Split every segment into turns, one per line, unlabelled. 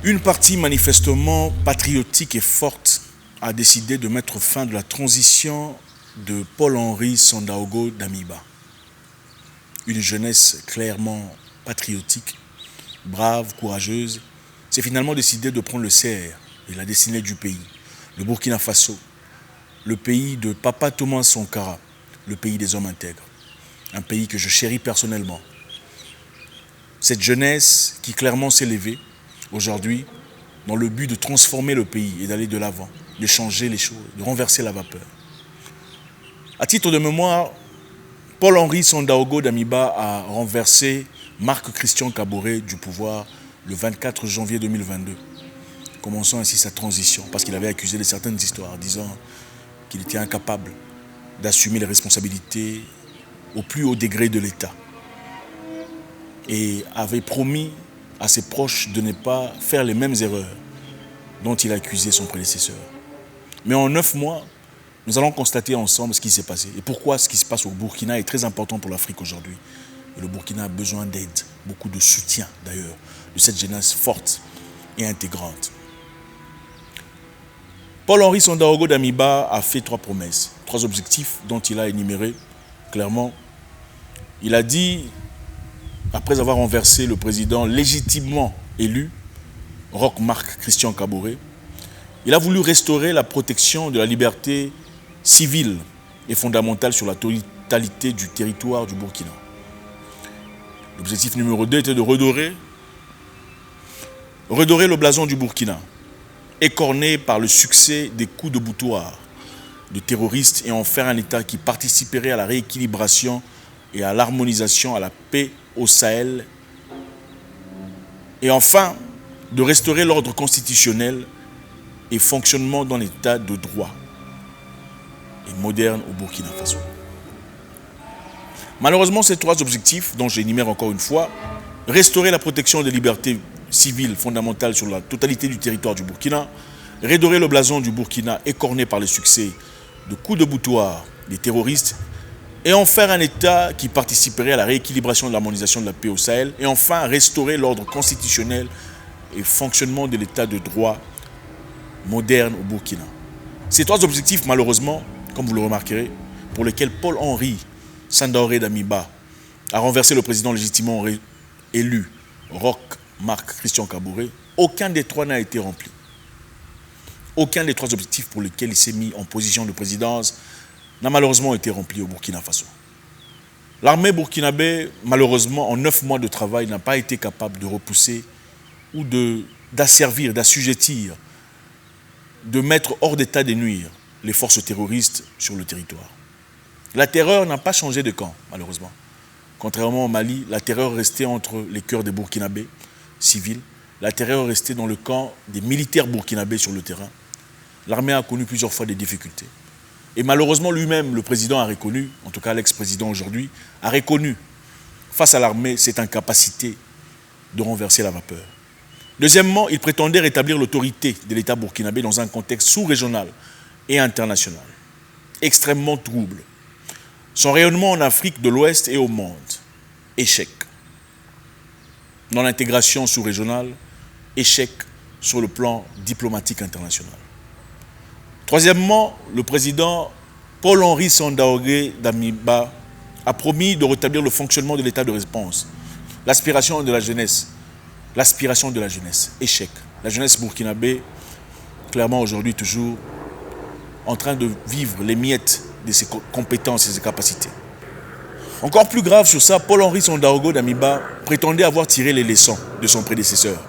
Une partie manifestement patriotique et forte a décidé de mettre fin à la transition de Paul-Henri Sandaogo Damiba. Une jeunesse clairement patriotique, brave, courageuse, s'est finalement décidé de prendre le CR et la destinée du pays, le Burkina Faso, le pays de Papa Thomas Sankara, le pays des hommes intègres, un pays que je chéris personnellement. Cette jeunesse qui clairement s'est levée aujourd'hui dans le but de transformer le pays et d'aller de l'avant, de changer les choses, de renverser la vapeur. À titre de mémoire, Paul-Henri Sandaogo Damiba a renversé Marc-Christian Kaboré du pouvoir le 24 janvier 2022, commençant ainsi sa transition, parce qu'il avait accusé de certaines histoires, disant qu'il était incapable d'assumer les responsabilités au plus haut degré de l'État, et avait promis à ses proches de ne pas faire les mêmes erreurs dont il a accusé son prédécesseur. Mais en 9 mois, nous allons constater ensemble ce qui s'est passé et pourquoi ce qui se passe au Burkina est très important pour l'Afrique aujourd'hui. Et le Burkina a besoin d'aide, beaucoup de soutien d'ailleurs, de cette jeunesse forte et intégrante. Paul-Henri Sandaogo Damiba a fait 3 promesses, 3 objectifs dont il a énuméré clairement. Il a dit, après avoir renversé le président légitimement élu, Roch Marc Christian Kaboré, il a voulu restaurer la protection de la liberté civile et fondamentale sur la totalité du territoire du Burkina. L'objectif numéro 2 était de redorer le blason du Burkina, écorné par le succès des coups de boutoir de terroristes, et en faire un État qui participerait à la rééquilibration et à l'harmonisation, à la paix au Sahel. Et enfin, de restaurer l'ordre constitutionnel et fonctionnement dans l'état de droit et moderne au Burkina Faso. Malheureusement, ces 3 objectifs, dont j'énumère encore une fois, restaurer la protection des libertés civiles fondamentales sur la totalité du territoire du Burkina, redorer le blason du Burkina écorné par les succès de coups de boutoir des terroristes, et en faire un État qui participerait à la rééquilibration de l'harmonisation de la paix au Sahel, et enfin restaurer l'ordre constitutionnel et fonctionnement de l'état de droit moderne au Burkina. Ces 3 objectifs, malheureusement, comme vous le remarquerez, pour lesquels Paul-Henri Sandaogo Damiba a renversé le président légitimement élu, Roch Marc Christian Kaboré, aucun des 3 n'a été rempli. Aucun des 3 objectifs pour lesquels il s'est mis en position de présidence n'a malheureusement été rempli au Burkina Faso. L'armée burkinabé, malheureusement, en 9 mois de travail, n'a pas été capable de repousser ou d'asservir, d'assujettir, de mettre hors d'état de nuire les forces terroristes sur le territoire. La terreur n'a pas changé de camp, malheureusement. Contrairement au Mali, la terreur restait entre les cœurs des Burkinabés civils. La terreur restait dans le camp des militaires burkinabés sur le terrain. L'armée a connu plusieurs fois des difficultés. Et malheureusement, lui-même, le président a reconnu, en tout cas l'ex-président aujourd'hui, a reconnu face à l'armée cette incapacité de renverser la vapeur. Deuxièmement, il prétendait rétablir l'autorité de l'État burkinabé dans un contexte sous-régional et international, extrêmement trouble. Son rayonnement en Afrique de l'Ouest et au monde, échec. Dans l'intégration sous-régionale, échec sur le plan diplomatique international. Troisièmement, le président Paul-Henri Sandaogo Damiba a promis de rétablir le fonctionnement de l'état de réponse. L'aspiration de la jeunesse, échec. La jeunesse burkinabé, clairement aujourd'hui toujours en train de vivre les miettes de ses compétences et de ses capacités. Encore plus grave sur ça, Paul-Henri Sandaogo Damiba prétendait avoir tiré les leçons de son prédécesseur.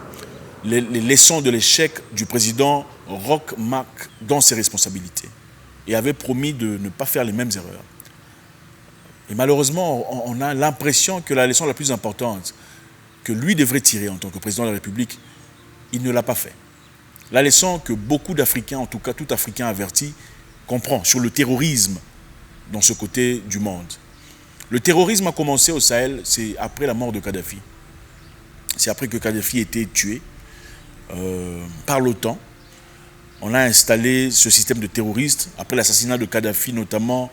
Les leçons de l'échec du président Roch Marc dans ses responsabilités, et avait promis de ne pas faire les mêmes erreurs. Et malheureusement, on a l'impression que la leçon la plus importante que lui devrait tirer en tant que président de la République, il ne l'a pas fait. La leçon que beaucoup d'Africains, en tout cas tout Africain averti, comprend sur le terrorisme dans ce côté du monde. Le terrorisme a commencé au Sahel, c'est après la mort de Kadhafi. C'est après que Kadhafi ait été tué par l'OTAN. On a installé ce système de terroristes après l'assassinat de Kadhafi, notamment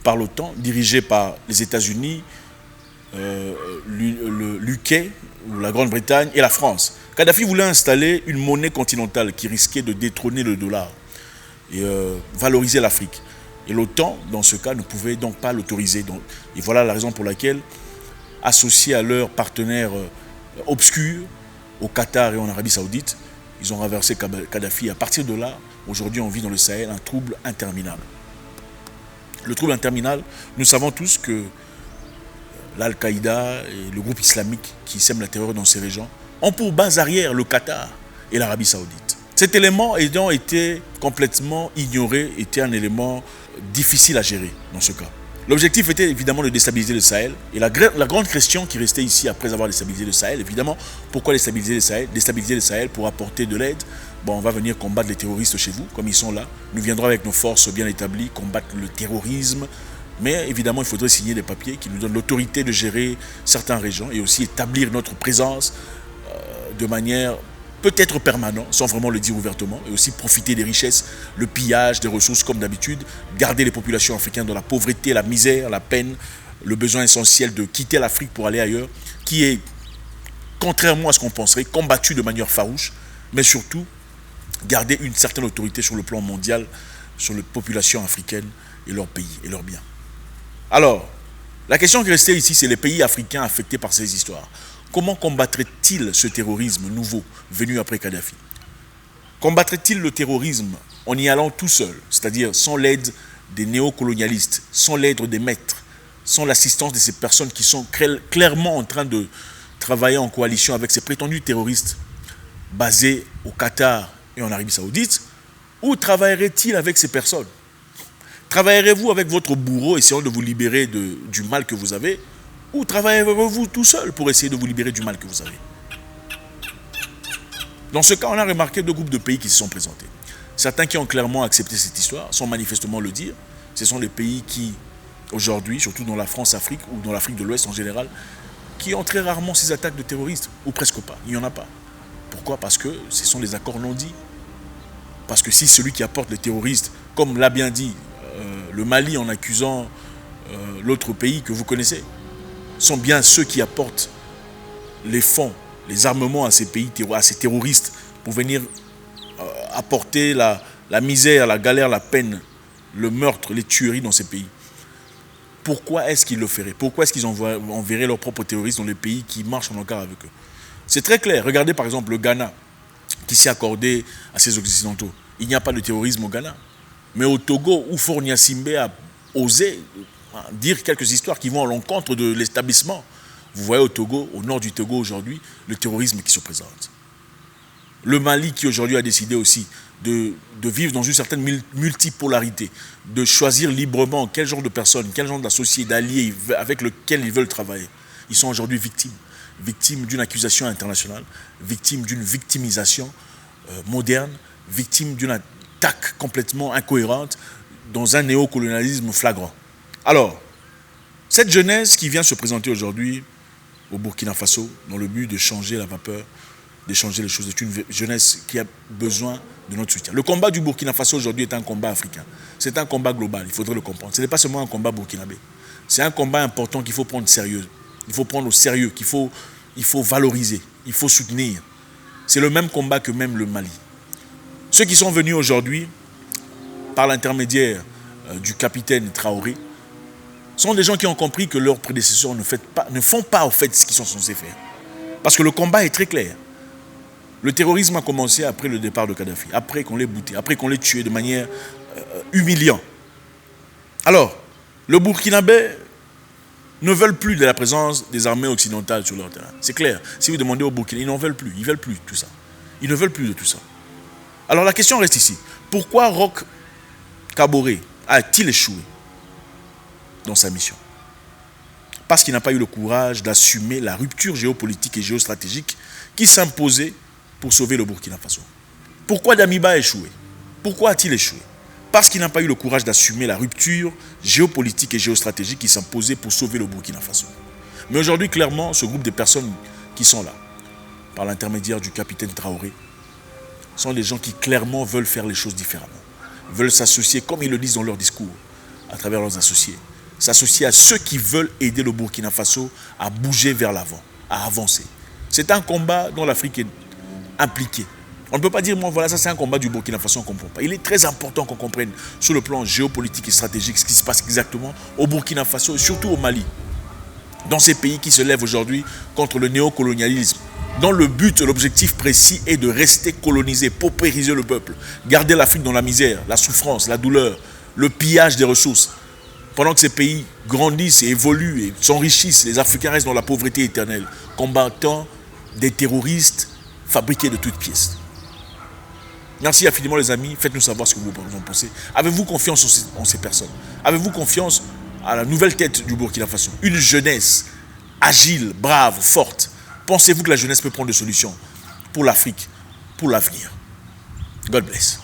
par l'OTAN, dirigé par les États-Unis, l'UK, ou la Grande-Bretagne et la France. Kadhafi voulait installer une monnaie continentale qui risquait de détrôner le dollar et valoriser l'Afrique. Et l'OTAN, dans ce cas, ne pouvait donc pas l'autoriser. Et voilà la raison pour laquelle, associés à leurs partenaires obscurs, au Qatar et en Arabie Saoudite, ils ont renversé Kadhafi. À partir de là, aujourd'hui, on vit dans le Sahel un trouble interminable. Le trouble interminable, nous savons tous que l'Al-Qaïda et le groupe islamique qui sème la terreur dans ces régions ont pour base arrière le Qatar et l'Arabie Saoudite. Cet élément ayant été complètement ignoré était un élément difficile à gérer dans ce cas. L'objectif était évidemment de déstabiliser le Sahel. Et la grande question qui restait ici après avoir déstabilisé le Sahel, évidemment, pourquoi déstabiliser le Sahel? Déstabiliser le Sahel pour apporter de l'aide. Bon, on va venir combattre les terroristes chez vous, comme ils sont là. Nous viendrons avec nos forces bien établies, combattre le terrorisme. Mais évidemment, il faudrait signer des papiers qui nous donnent l'autorité de gérer certaines régions et aussi établir notre présence de manière peut-être permanente, sans vraiment le dire ouvertement, et aussi profiter des richesses, le pillage des ressources comme d'habitude, garder les populations africaines dans la pauvreté, la misère, la peine, le besoin essentiel de quitter l'Afrique pour aller ailleurs, qui est, contrairement à ce qu'on penserait, combattu de manière farouche, mais surtout garder une certaine autorité sur le plan mondial, sur les populations africaines et leurs pays et leurs biens. Alors, la question qui restait ici, c'est les pays africains affectés par ces histoires. Comment combattrait-il ce terrorisme nouveau venu après Kadhafi? Combattrait-il le terrorisme en y allant tout seul, c'est-à-dire sans l'aide des néocolonialistes, sans l'aide des maîtres, sans l'assistance de ces personnes qui sont clairement en train de travailler en coalition avec ces prétendus terroristes basés au Qatar et en Arabie Saoudite? Ou travaillerait-il avec ces personnes? Travaillerez-vous avec votre bourreau essayant de vous libérer du mal que vous avez? Ou travaillerez-vous tout seul pour essayer de vous libérer du mal que vous avez? Dans ce cas, on a remarqué deux groupes de pays qui se sont présentés. Certains qui ont clairement accepté cette histoire, sans manifestement le dire. Ce sont les pays qui, aujourd'hui, surtout dans la France-Afrique ou dans l'Afrique de l'Ouest en général, qui ont très rarement ces attaques de terroristes, ou presque pas. Il n'y en a pas. Pourquoi? Parce que ce sont des accords non dits. Parce que si celui qui apporte les terroristes, comme l'a bien dit le Mali en accusant l'autre pays que vous connaissez, sont bien ceux qui apportent les fonds, les armements à ces pays, à ces terroristes, pour venir apporter la misère, la galère, la peine, le meurtre, les tueries dans ces pays. Pourquoi est-ce qu'ils le feraient? Pourquoi est-ce qu'ils enverraient leurs propres terroristes dans les pays qui marchent en accord avec eux? C'est très clair. Regardez par exemple le Ghana, qui s'est accordé à ces Occidentaux. Il n'y a pas de terrorisme au Ghana. Mais au Togo, où Faure Gnassingbé a osé dire quelques histoires qui vont à l'encontre de l'établissement. Vous voyez au Togo, au nord du Togo aujourd'hui, le terrorisme qui se présente. Le Mali qui aujourd'hui a décidé aussi de vivre dans une certaine multipolarité, de choisir librement quel genre de personnes, quel genre d'associés, d'alliés avec lesquels ils veulent travailler. Ils sont aujourd'hui victimes d'une accusation internationale, victimes d'une victimisation moderne, victimes d'une attaque complètement incohérente dans un néocolonialisme flagrant. Alors, cette jeunesse qui vient se présenter aujourd'hui au Burkina Faso, dans le but de changer la vapeur, d'échanger les choses, c'est une jeunesse qui a besoin de notre soutien. Le combat du Burkina Faso aujourd'hui est un combat africain. C'est un combat global, il faudrait le comprendre. Ce n'est pas seulement un combat burkinabé. C'est un combat important qu'il faut prendre sérieux. Il faut prendre au sérieux, il faut valoriser, il faut soutenir. C'est le même combat que même le Mali. Ceux qui sont venus aujourd'hui, par l'intermédiaire du capitaine Traoré, sont des gens qui ont compris que leurs prédécesseurs ne font pas au fait ce qu'ils sont censés faire. Parce que le combat est très clair. Le terrorisme a commencé après le départ de Kadhafi, après qu'on l'ait bouté, après qu'on l'ait tué de manière humiliante. Alors, le Burkinabé ne veulent plus de la présence des armées occidentales sur leur terrain. C'est clair. Si vous demandez au Burkina, ils n'en veulent plus. Ils ne veulent plus de tout ça. Ils ne veulent plus de tout ça. Alors la question reste ici. Pourquoi Roch Kaboré a-t-il échoué dans sa mission? Parce qu'il n'a pas eu le courage d'assumer la rupture géopolitique et géostratégique qui s'imposait pour sauver le Burkina Faso. Pourquoi Damiba a échoué? Pourquoi a-t-il échoué? Parce qu'il n'a pas eu le courage d'assumer la rupture géopolitique et géostratégique qui s'imposait pour sauver le Burkina Faso. Mais aujourd'hui, clairement, ce groupe de personnes qui sont là, par l'intermédiaire du capitaine Traoré, sont des gens qui clairement veulent faire les choses différemment. Veulent s'associer, comme ils le disent dans leur discours, à travers leurs associés, s'associer à ceux qui veulent aider le Burkina Faso à bouger vers l'avant, à avancer. C'est un combat dont l'Afrique impliqués. On ne peut pas dire, moi, voilà, ça c'est un combat du Burkina Faso, on ne comprend pas. Il est très important qu'on comprenne sur le plan géopolitique et stratégique ce qui se passe exactement au Burkina Faso et surtout au Mali. Dans ces pays qui se lèvent aujourd'hui contre le néocolonialisme, dont le but, l'objectif précis est de rester colonisé, paupériser le peuple, garder l'Afrique dans la misère, la souffrance, la douleur, le pillage des ressources. Pendant que ces pays grandissent et évoluent et s'enrichissent, les Africains restent dans la pauvreté éternelle, combattant des terroristes fabriqués de toutes pièces. Merci infiniment les amis, faites-nous savoir ce que vous en pensez. Avez-vous confiance en ces personnes? Avez-vous confiance à la nouvelle tête du Burkina Faso? Une jeunesse agile, brave, forte. Pensez-vous que la jeunesse peut prendre des solutions pour l'Afrique, pour l'avenir? God bless.